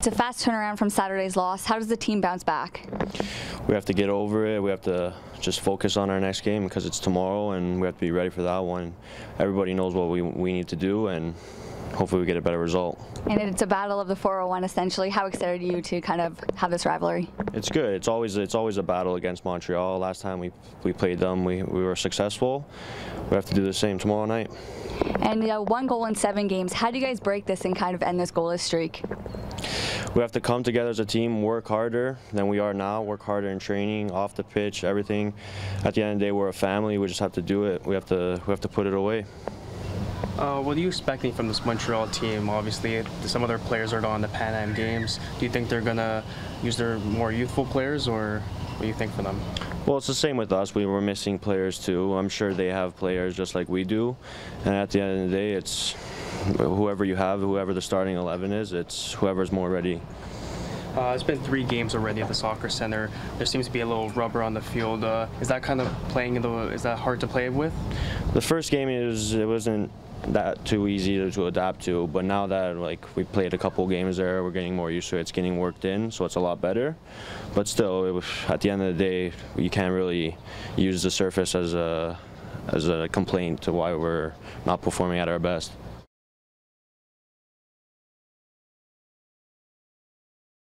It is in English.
It's a fast turnaround from Saturday's loss. How does the team bounce back? We have to get over it. We have to just focus on our next game because it's tomorrow, and we have to be ready for that one. Everybody knows what we need to do, and hopefully we get a better result. And it's a battle of the 401 essentially. How excited are you to kind of have this rivalry? It's good. It's always a battle against Montreal. Last time we played them, we were successful. We have to do the same tomorrow night. And 1 goal in 7 games. How do you guys break this and kind of end this goalless streak? We have to come together as a team, work harder than we are now, work harder in training, off the pitch, everything. At the end of the day, we're a family. We just have to do it. We have to put it away. What are you expecting from this Montreal team? Obviously, some of their players are going to Pan Am Games. Do you think they're going to use their more youthful players, or what do you think for them? Well, it's the same with us. We were missing players too. I'm sure they have players just like we do. And at the end of the day, it's whoever you have, whoever the starting 11 is, it's whoever's more ready. It's been 3 games already at the soccer center. There seems to be a little rubber on the field. Is that kind of is that hard to play with? The first game it wasn't that too easy to adapt to, but now that we played a couple games there, we're getting more used to it. It's getting worked in, so it's a lot better. But still, at the end of the day, you can't really use the surface as a complaint to why we're not performing at our best.